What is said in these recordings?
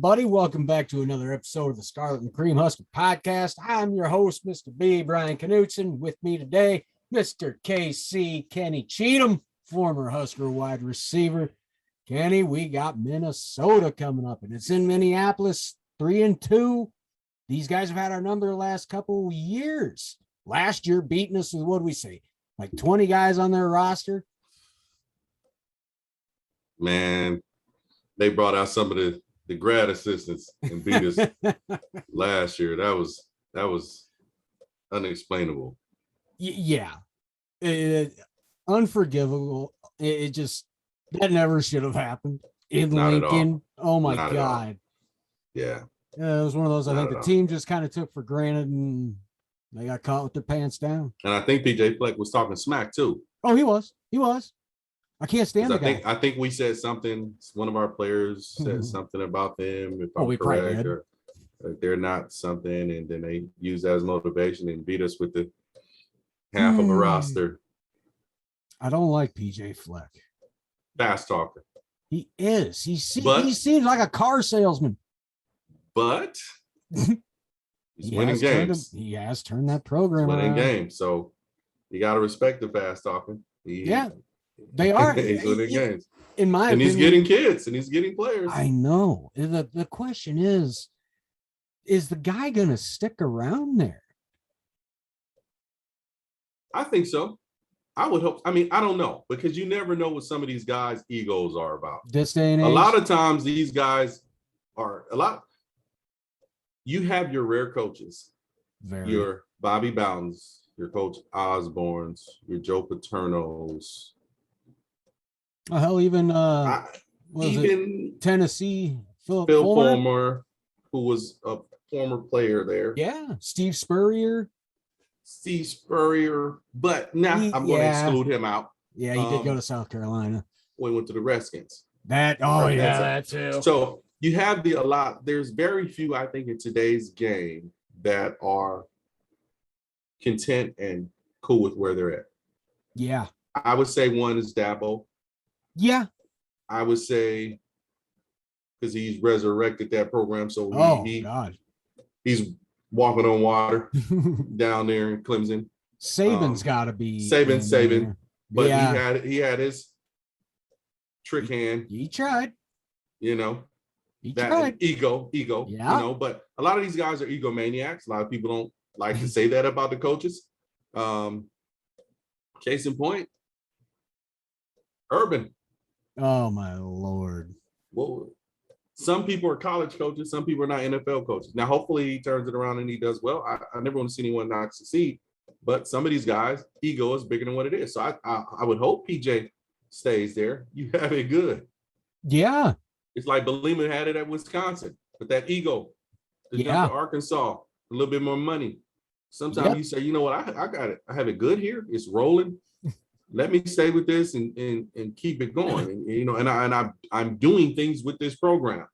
everybody. Welcome back to another episode of the Scarlet and Cream Husker podcast. I'm your host, Mr. B. Brian Knutson. With me today, Mr. KC Kenny Cheatham, former Husker wide receiver. Kenny, we got Minnesota coming up, and it's in Minneapolis, 3-2. These guys have had our number the last couple of years. Last year, beating us with, what do we say, like 20 guys on their roster? Man, they brought out some of the grad assistants and beat us last year. That was unexplainable. Yeah, unforgivable. It just, that never should have happened in Not Lincoln. Oh my Not God. Yeah. It was one of those, I Not think the at all. team just kind of took for granted and they got caught with their pants down. And I think PJ Fleck was talking smack too. Oh, he was. I can't stand the guy. I think we said something. One of our players said something about them. If I'm correct, or they're not something, and then they use that as motivation and beat us with the half of a roster. I don't like PJ Fleck. Fast talker. He is. He seems like a car salesman. But he's winning games. He has turned that program winning around. Games. So you got to respect the fast talking. They are. He's winning games. In my opinion, he's getting kids and he's getting players. I know. The question is the guy going to stick around there? I think so. I would hope. I mean, I don't know, because you never know what some of these guys' egos are about. This day and age. A lot of times these guys are you have your rare coaches, your Bobby Bowden's, your Coach Osborne's, your Joe Paterno's. Oh, hell, even Tennessee, Phil Fulmer, who was a former player there. Yeah, Steve Spurrier, but now I'm going to exclude him out. Yeah, he did go to South Carolina. When he went to the Redskins. That too. So you have there's very few, I think, in today's game that are content and cool with where they're at. Yeah. I would say one is Dabo. Yeah. I would say, because he's resurrected that program. So he's walking on water down there in Clemson. Saban's got to be Saban. But he had his trick hand. He tried. He tried. Ego. Yeah. But a lot of these guys are egomaniacs. A lot of people don't like to say that about the coaches. Case in point, Urban. Oh my Lord. Well, some people are college coaches, some people are not NFL coaches. Now, hopefully he turns it around and he does well. I never want to see anyone not succeed, but some of these guys' ego is bigger than what it is. So I would hope PJ stays there. You have it good. Yeah. It's like Belima had it at Wisconsin, but that ego. To jump to Arkansas, a little bit more money. Sometimes you say, you know what, I got it. I have it good here. It's rolling. Let me stay with this and keep it going. And I'm doing things with this program.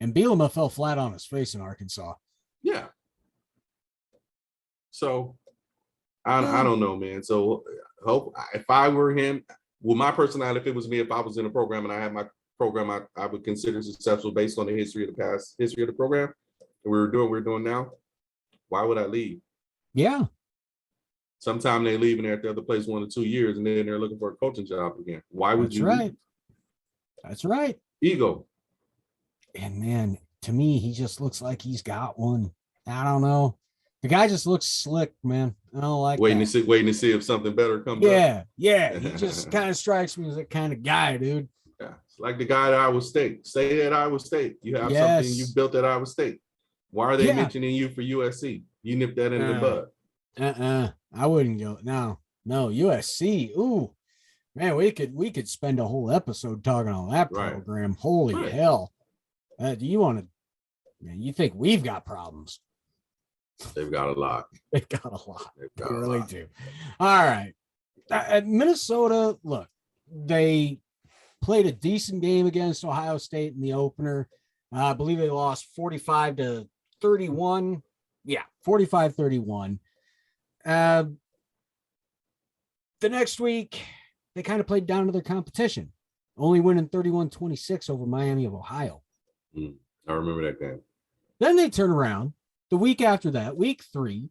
And Bielema fell flat on his face in Arkansas. Yeah. So I don't know, man. So hope if I were him, with my personality, if it was me, if I was in a program and I had my program I would consider successful based on the history of the program, and we're doing now, why would I leave? Yeah. Sometime they leave and they're at the other place 1 or 2 years, and then they're looking for a coaching job again. Why would you? Right. Leave? That's right. Ego. And man, to me, he just looks like he's got one. I don't know. The guy just looks slick, man. I don't like waiting to see if something better comes up. Yeah. He just kind of strikes me as that kind of guy, dude. Yeah. It's like the guy at Iowa State. Stay at Iowa State. You have something you built at Iowa State. Why are they mentioning you for USC? You nipped that in the bud. I wouldn't go. No, USC. Ooh, man, we could spend a whole episode talking on that program. Holy hell. Do you want to, man, you think we've got problems? They've got a lot. They really do. All right. At Minnesota, look, they played a decent game against Ohio State in the opener. I believe they lost 45-31. Yeah, 45-31. The next week, they kind of played down to their competition, only winning 31-26 over Miami of Ohio. I remember that game. Then they turn around the week after that, week 3.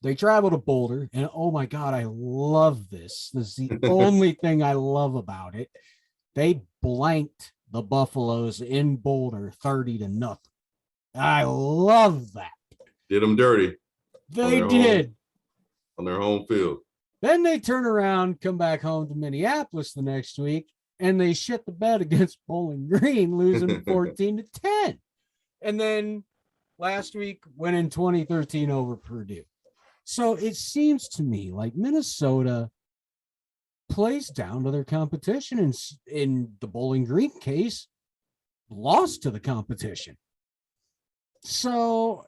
They travel to Boulder, and oh my God, I love this. This is the only thing I love about it. They blanked the Buffaloes in Boulder 30-0. I love that. Did them dirty. They did. On their home field. Then they turn around, come back home to Minneapolis the next week, and they shit the bed against Bowling Green, losing 14-10. And then last week went in 2013 over Purdue. So it seems to me like Minnesota plays down to their competition, and in the Bowling Green case, lost to the competition. So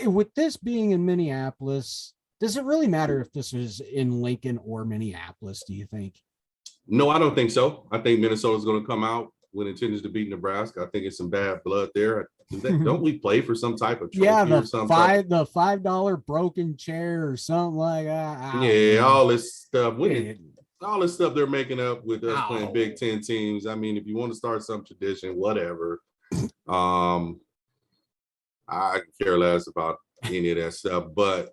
with this being in Minneapolis, does it really matter if this is in Lincoln or Minneapolis, do you think? No, I don't think so. I think Minnesota's going to come out with intentions to beat Nebraska. I think it's some bad blood there. Don't we play for some type of trophy or something? The $5 broken chair or something like that. Yeah, all this stuff. All this stuff they're making up with us playing Big Ten teams. I mean, if you want to start some tradition, whatever. I care less about any of that stuff. But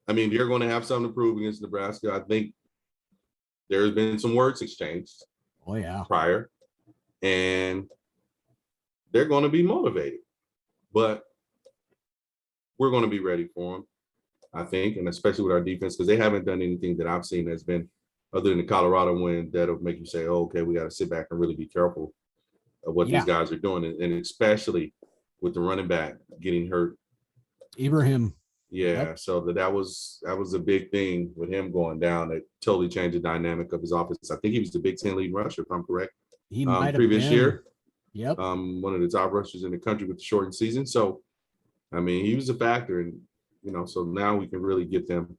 I mean, you're going to have something to prove against Nebraska. I think there's been some words exchanged. Oh yeah. Prior, and they're going to be motivated. But we're going to be ready for them, I think, and especially with our defense, because they haven't done anything that I've seen that's been, other than the Colorado win, that'll make you say, oh, okay, we got to sit back and really be careful of what these guys are doing, and especially with the running back getting hurt. Ibrahim. Yeah, yep. So that was a big thing with him going down. It totally changed the dynamic of his offense. I think he was the Big Ten lead rusher, if I'm correct. He might have previous been. Year. Yep. One of the top rushers in the country with the shortened season. So, I mean, he was a factor, and so now we can really get them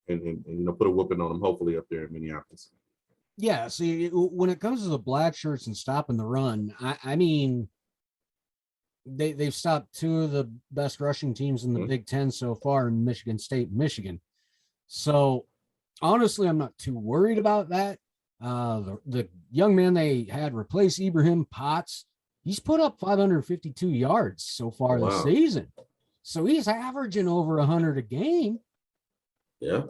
and put a whooping on them, hopefully up there in Minneapolis. Yeah. See, when it comes to the black shirts and stopping the run, I mean, they've stopped 2 of the best rushing teams in the Big Ten so far in Michigan State and Michigan. So honestly, I'm not too worried about that. The young man they had replace Ibrahim Potts, he's put up 552 yards so far this season. So he's averaging over 100 a game. Yeah.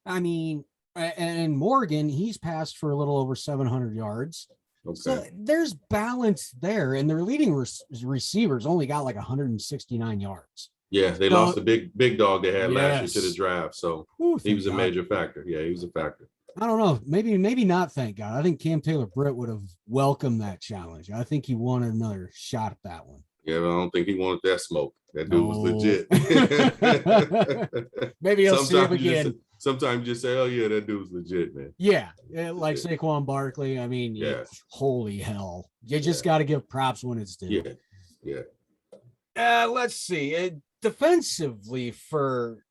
I mean, and Morgan, he's passed for a little over 700 yards. Okay. So there's balance there, and their leading receivers only got like 169 yards. Yeah, they lost the big dog they had last year to the draft, so he was a major factor. Yeah, he was a factor. I don't know. Maybe not. Thank God. I think Cam Taylor-Britt would have welcomed that challenge. I think he wanted another shot at that one. Yeah, but I don't think he wanted that smoke. That dude was legit. Maybe he'll see him again. Sometimes you just say, "Oh yeah, that dude's legit, man." Yeah, like Saquon Barkley. I mean, holy hell! You just got to give props when it's due. Yeah. Let's see. Defensively for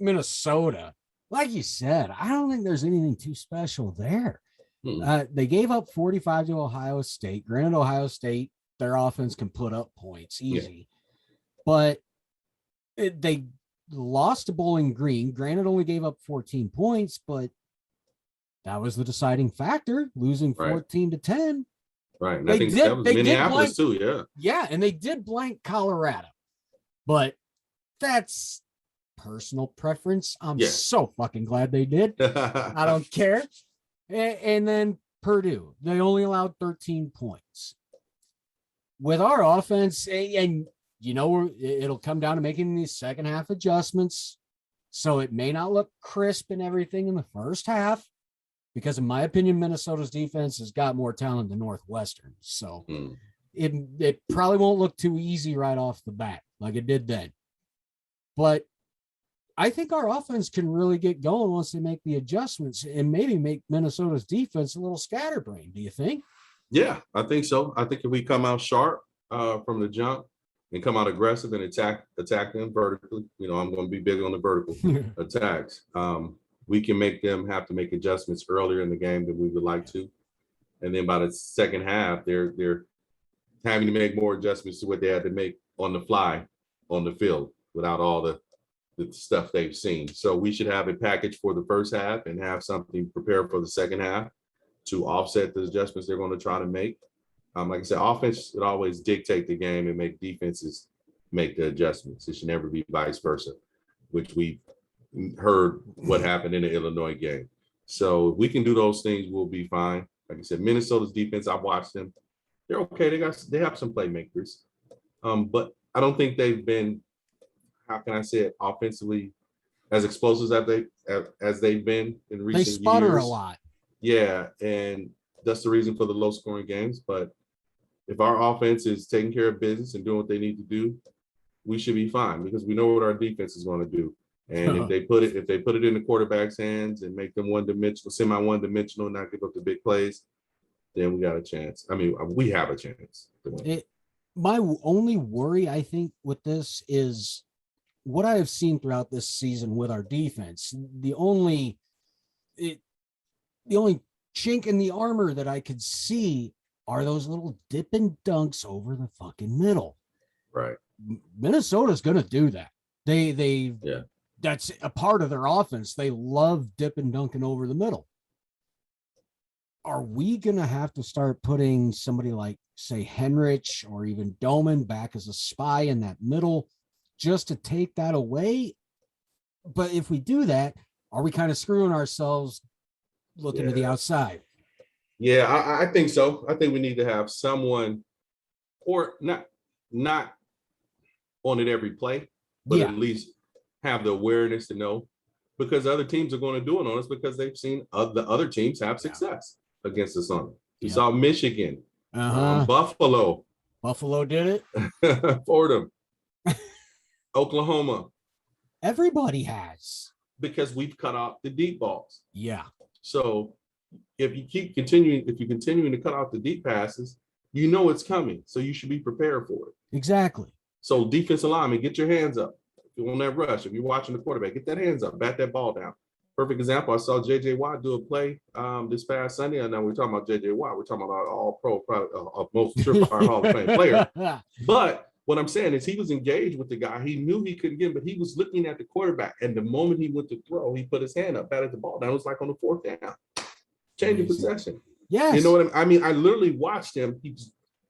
Minnesota, like you said, I don't think there's anything too special there. They gave up 45 to Ohio State. Granted, Ohio State, their offense can put up points easy, but they lost to Bowling Green. Granted, only gave up 14 points, but that was the deciding factor, losing 14-10. Right. And I think that was Minneapolis too. Yeah. Yeah. And they did blank Colorado, but that's personal preference. I'm so fucking glad they did. I don't care. And then Purdue, they only allowed 13 points. With our offense, and it'll come down to making these second half adjustments. So it may not look crisp and everything in the first half, because in my opinion, Minnesota's defense has got more talent than Northwestern. So it probably won't look too easy right off the bat like it did then. But I think our offense can really get going once they make the adjustments and maybe make Minnesota's defense a little scatterbrained. Do you think? Yeah, I think so. I think if we come out sharp from the jump and come out aggressive and attack them vertically, I'm going to be big on the vertical attacks. We can make them have to make adjustments earlier in the game than we would like to. And then by the second half, they're having to make more adjustments to what they had to make on the fly on the field without all the stuff they've seen. So we should have a package for the first half and have something prepared for the second half to offset the adjustments they're going to try to make. Like I said, offense should always dictate the game and make defenses make the adjustments. It should never be vice versa, which we heard what happened in the Illinois game. So if we can do those things, we'll be fine. Like I said, Minnesota's defense, I've watched them. They're okay. They have some playmakers. But I don't think they've been, how can I say it, offensively as explosive as they've been in recent years. They sputter a lot. Yeah, and that's the reason for the low scoring games. But if our offense is taking care of business and doing what they need to do, we should be fine because we know what our defense is going to do. And if they put it in the quarterback's hands and make them one-dimensional, semi-one-dimensional, not give up the big plays, then we got a chance. I mean, we have a chance to win. My only worry, I think, with this is what I have seen throughout this season with our defense. The only chink in the armor that I could see are those little dip and dunks over the fucking middle. Right. Minnesota's going to do that. That's a part of their offense. They love dip and dunking over the middle. Are we going to have to start putting somebody like, say, Henrich or even Doman back as a spy in that middle just to take that away? But if we do that, are we kind of screwing ourselves looking to the outside? Yeah, I think so. I think we need to have someone, or not on it every play, but at least have the awareness to know, because other teams are going to do it on us because they've seen the other teams have success against us on it. You saw Michigan, Buffalo did it, Fordham, Oklahoma. Everybody has, because we've cut off the deep balls. Yeah. So if you're continuing to cut off the deep passes, you know it's coming. So you should be prepared for it. Exactly. So defensive lineman, get your hands up. If you want that rush, if you're watching the quarterback, get that hands up, bat that ball down. Perfect example, I saw J.J. Watt do a play this past Sunday. I know we're talking about J.J. Watt. We're talking about all-pro, probably most surefire Hall of Fame player. But what I'm saying is he was engaged with the guy. He knew he couldn't get him, but he was looking at the quarterback. And the moment he went to throw, he put his hand up, batted the ball down. It was like on the fourth down. Change of possession. Yes. You know what I mean? I literally watched him.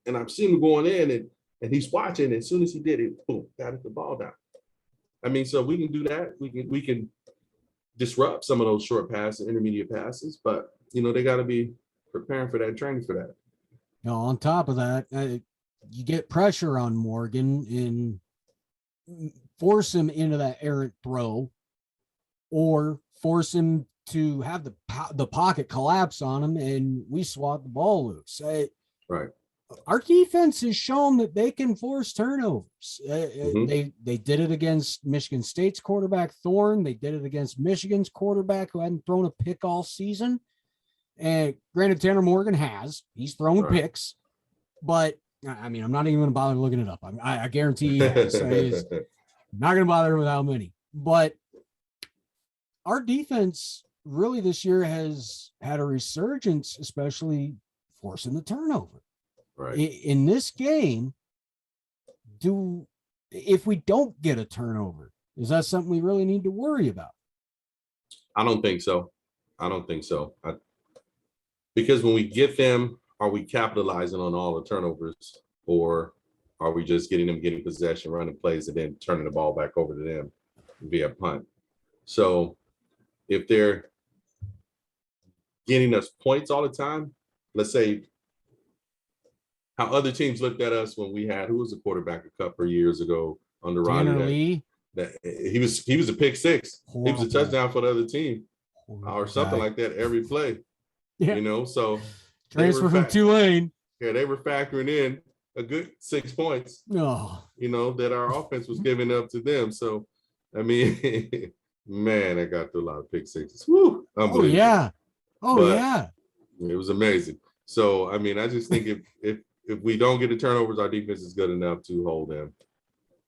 And I've seen him going in, and he's watching. And as soon as he did it, boom, batted the ball down. I mean, so we can do that. We can disrupt some of those short passes, intermediate passes, but they got to be preparing for that, training for that. On top of that, you get pressure on Morgan and force him into that errant throw, or force him to have the pocket collapse on him, and we swat the ball loose. Right. Our defense has shown that they can force turnovers. They did it against Michigan State's quarterback Thorne. They did it against Michigan's quarterback who hadn't thrown a pick all season. And granted, Tanner Morgan he's thrown picks, but I mean, I'm not even going to bother looking it up. I guarantee he has. So he's not going to bother with how many. But our defense really this year has had a resurgence, especially forcing the turnover. Right. In this game, if we don't get a turnover, is that something we really need to worry about? I don't think so. Because when we get them, are we capitalizing on all the turnovers, or are we just getting possession, running plays, and then turning the ball back over to them via punt? So if they're getting us points all the time, let's say how other teams looked at us when we had, who was the quarterback a couple of years ago under Ronnie? That he was a pick six. Horrible. He was a touchdown for the other team, or something like that every play. Yeah. So transfer from Tulane. Yeah, they were factoring in a good 6 points. That our offense was giving up to them. So I mean, man, I got through a lot of pick sixes. Woo! Unbelievable. Yeah. It was amazing. So I mean, I just think if we don't get the turnovers, our defense is good enough to hold them,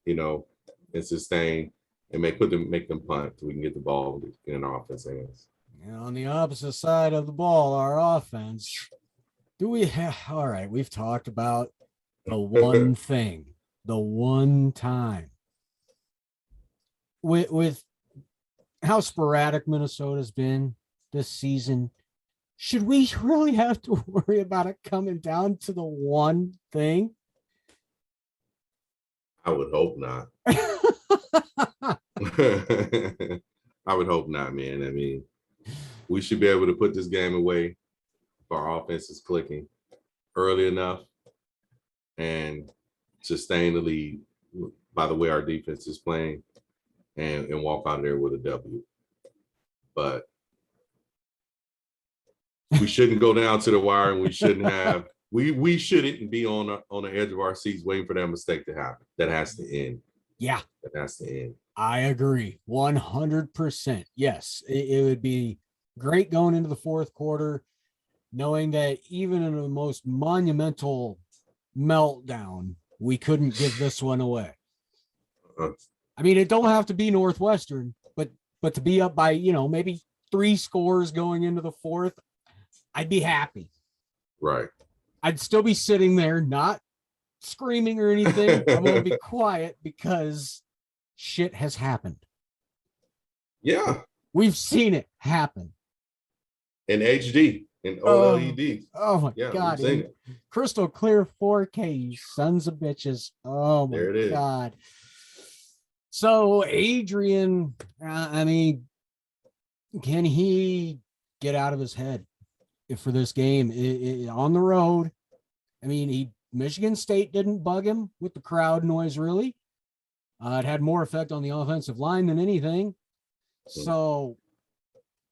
and sustain and make them punt so we can get the ball in our offense hands. And on the opposite side of the ball, our offense, all right, we've talked about the one thing, the one time. With how sporadic Minnesota's been this season, should we really have to worry about it coming down to the one thing? I would hope not. I would hope not, man. I mean, we should be able to put this game away if our offense is clicking early enough and sustain the lead by the way our defense is playing and walk out of there with a W. But we shouldn't go down to the wire, and we shouldn't have we shouldn't be on the edge of our seats waiting for that mistake to happen. That has to end. Yeah. That has to end. I agree 100%. Yes, it would be great going into the fourth quarter, knowing that even in the most monumental meltdown, we couldn't give this one away. I mean, it don't have to be Northwestern, but to be up by, maybe 3 scores going into the fourth, I'd be happy. Right. I'd still be sitting there, not screaming or anything. I'm going to be quiet because shit has happened. Yeah. We've seen it happen. In HD, in OLED. Oh my God. Crystal clear 4K, you sons of bitches. Oh my God. So Adrian, I mean, can he get out of his head for this game on the road? I mean, Michigan State didn't bug him with the crowd noise, really. It had more effect on the offensive line than anything. So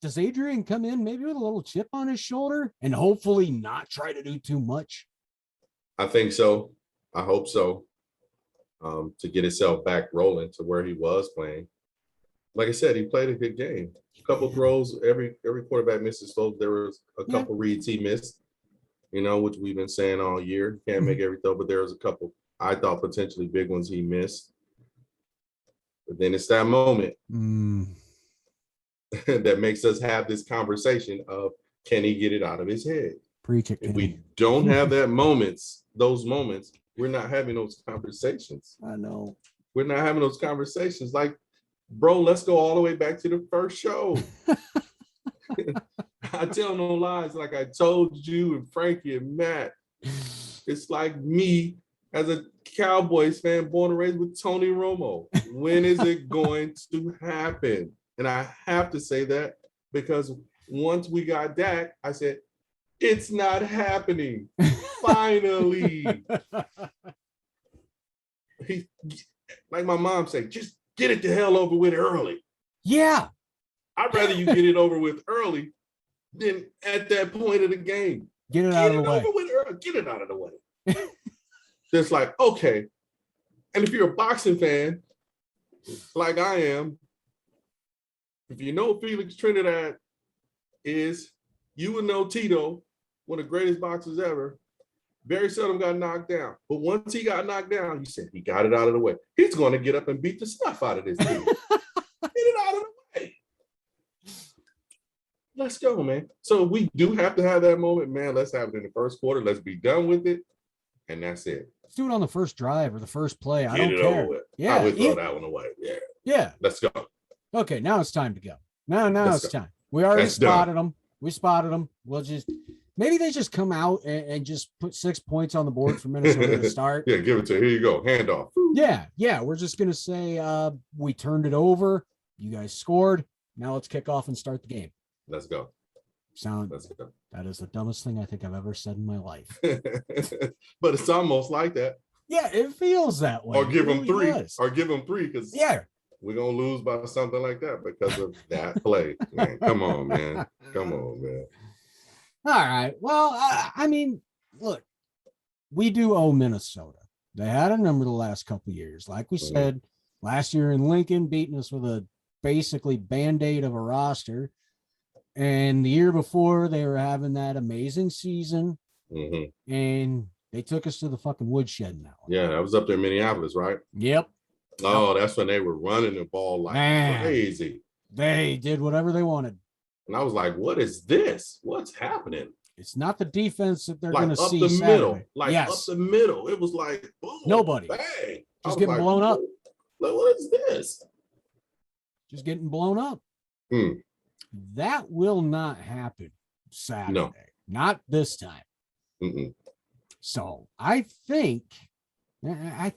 does Adrian come in maybe with a little chip on his shoulder and hopefully not try to do too much? I think so. I hope so. To get himself back rolling to where he was playing. Like I said, he played a good game. A couple throws, every quarterback misses throws. There was a couple reads he missed, which we've been saying all year. Can't make every throw, but there was a couple I thought potentially big ones he missed. But then it's that moment that makes us have this conversation of, can he get it out of his head? Preach it. If we don't have those moments, we're not having those conversations. I know. We're not having those conversations. Like, bro, let's go all the way back to the first show. I tell no lies. Like I told you and Frankie and Matt, it's like me as a Cowboys fan, born and raised with Tony Romo. When is it going to happen? And I have to say that because once we got Dak, I said, it's not happening. Finally. Like my mom said, just get it the hell over with early. Yeah. I'd rather you get it over with early than at that point of the game. Get it out of the way. Get it out of the way. It's like, okay. And if you're a boxing fan, like I am, if you know Felix Trinidad is, you would know Tito, one of the greatest boxers ever, very seldom got knocked down. But once he got knocked down, you said he got it out of the way. He's going to get up and beat the stuff out of this team. Get it out of the way. Let's go, man. So we do have to have that moment, man. Let's have it in the first quarter. Let's be done with it. And that's it. Let's do it on the first drive or the first play. I don't care. Yeah, I would throw that one away. Yeah. Yeah. Let's go. Okay, now it's time to go. Now it's time. We already spotted them. We spotted them. We'll just maybe they just come out and just put 6 points on the board for Minnesota to start. Yeah, give it to. Here you go. Handoff. Yeah. We're just gonna say we turned it over. You guys scored. Now let's kick off and start the game. Let's go. Let's go. That is the dumbest thing I think I've ever said in my life. But it's almost like that. Yeah, it feels that way. Or give them three. Or give them three because we're gonna lose by something like that because of that play. Man, come on, man. All right. Well, I mean, look, we do owe Minnesota. They had a number the last couple of years. Like we said, last year in Lincoln, beating us with a basically Band-Aid of a roster. And the year before, they were having that amazing season. And they took us to the fucking woodshed now. Yeah, that was up there in Minneapolis, right? Yep. Oh, that's when they were running the ball like crazy. They did whatever they wanted. And I was like, what is this? What's happening? It's not the defense that they're like going to see up the Saturday. middle. Like up the middle. It was like, boom, nobody. Bang. Just getting blown up. Like, what is this? Just getting blown up. That will not happen Saturday. No. Not this time. Mm-mm. So I think we're going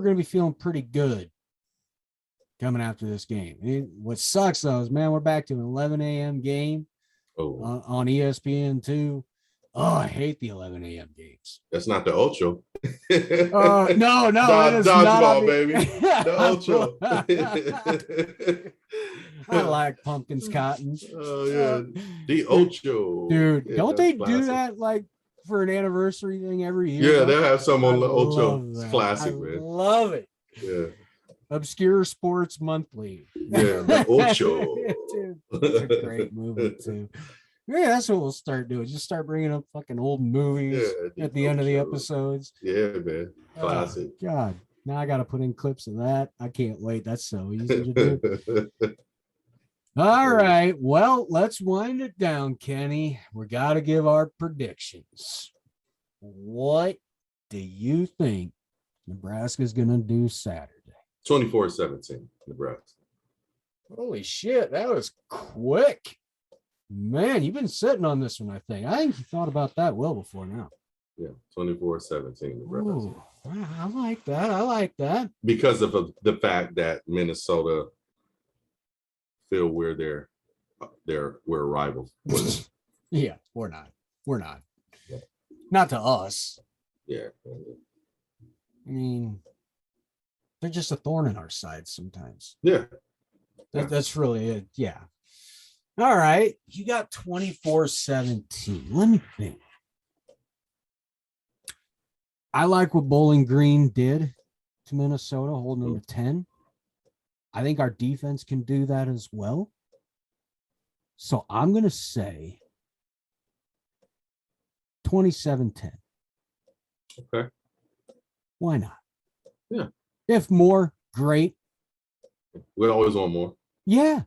to be feeling pretty good coming after this game. What sucks though is, man, we're back to an 11 a.m. game on ESPN2. Oh, I hate the 11 a.m. games. That's not the Ocho. No, it is dodgeball, not baby. The Ocho. I like pumpkins, cottons. Oh yeah, the Ocho. Dude, Yeah, don't they classic. do that like for an anniversary thing every year? Yeah, they'll have some on the Ocho. Love It's that. classic, I man. love it. Yeah. Obscure Sports Monthly. Yeah, the Ocho. Dude, it's a great movie too. Yeah, that's what we'll start doing. Just start bringing up fucking old movies at the end of the episodes. Yeah, man. Classic. Oh, God. Now I got to put in clips of that. I can't wait. That's so easy to do. All right. Well, let's wind it down, Kenny. We got to give our predictions. What do you think Nebraska's going to do Saturday? 24-17, Nebraska. Holy shit. That was quick. Man, you've been sitting on this one, I think. I think you thought about that well before now. Yeah, 24-17, Nebraska. Ooh, I like that. I like that. Because of the fact that Minnesota feel we're rivals. Yeah, we're not. Yeah. Not to us. Yeah. I mean, they're just a thorn in our side sometimes. Yeah. That's really it. Yeah. All right. You got 24-17. Let me think. I like what Bowling Green did to Minnesota, holding them to 10. I think our defense can do that as well. So I'm going to say 27-10. Okay. Why not? Yeah. If more, great. We always want more. Yeah.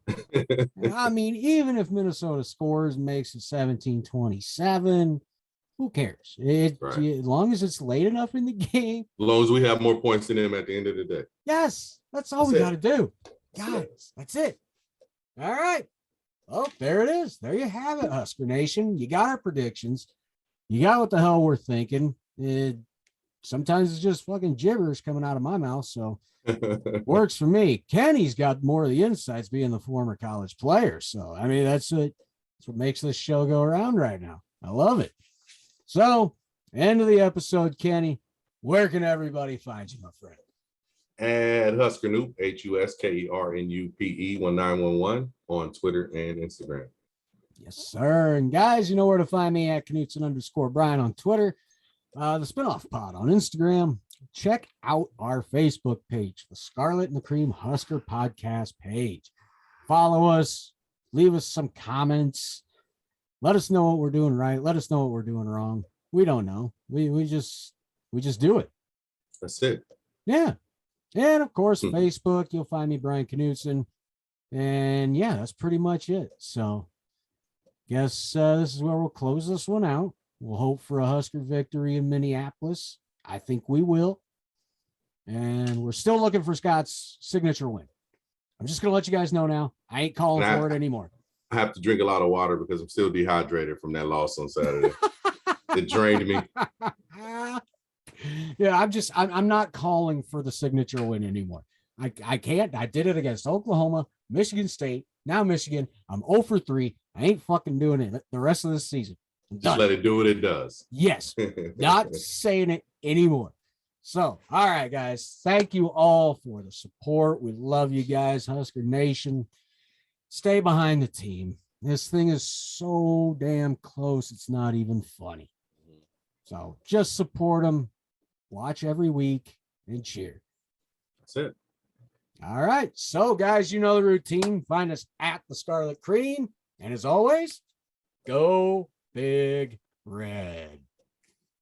I mean, even if Minnesota scores and makes it 17-27, who cares? Right. As long as it's late enough in the game. As long as we have more points than them at the end of the day. Yes. That's all we got to do. Guys, that's it. All right. Oh, there it is. There you have it, Husker Nation. You got our predictions. You got what the hell we're thinking. Sometimes it's just fucking gibberish coming out of my mouth, so works for me. Kenny's got more of the insights being the former college player. So, I mean, that's what makes this show go around right now. I love it. So, end of the episode, Kenny. Where can everybody find you, my friend? At Husker Noop, HUSKERNUPE 1911 on Twitter and Instagram. Yes, sir. And guys, you know where to find me at Knutson_Brian on Twitter. The Spinoff Pod on Instagram. Check out our Facebook page, the Scarlet and the Cream Husker Podcast page. Follow us, leave us some comments. Let us know what we're doing right. Let us know what we're doing wrong. We don't know. We just do it. That's it. Yeah. And of course, Facebook, you'll find me, Brian Knutson. And yeah, that's pretty much it. So guess this is where we'll close this one out. We'll hope for a Husker victory in Minneapolis. I think we will. And we're still looking for Scott's signature win. I'm just going to let you guys know now. I ain't calling for it anymore. I have to drink a lot of water because I'm still dehydrated from that loss on Saturday. It drained me. Yeah, I'm not calling for the signature win anymore. I can't. I did it against Oklahoma, Michigan State, now Michigan. I'm 0 for 3. I ain't fucking doing it the rest of this season. Just let it do what it does. Yes. Not saying it anymore. So, all right, guys. Thank you all for the support. We love you guys, Husker Nation. Stay behind the team. This thing is so damn close. It's not even funny. So just support them. Watch every week and cheer. That's it. All right. So, guys, you know the routine. Find us at the Scarlet Cream. And as always, go Big Red.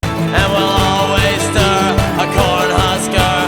And we'll always stir a corn husker.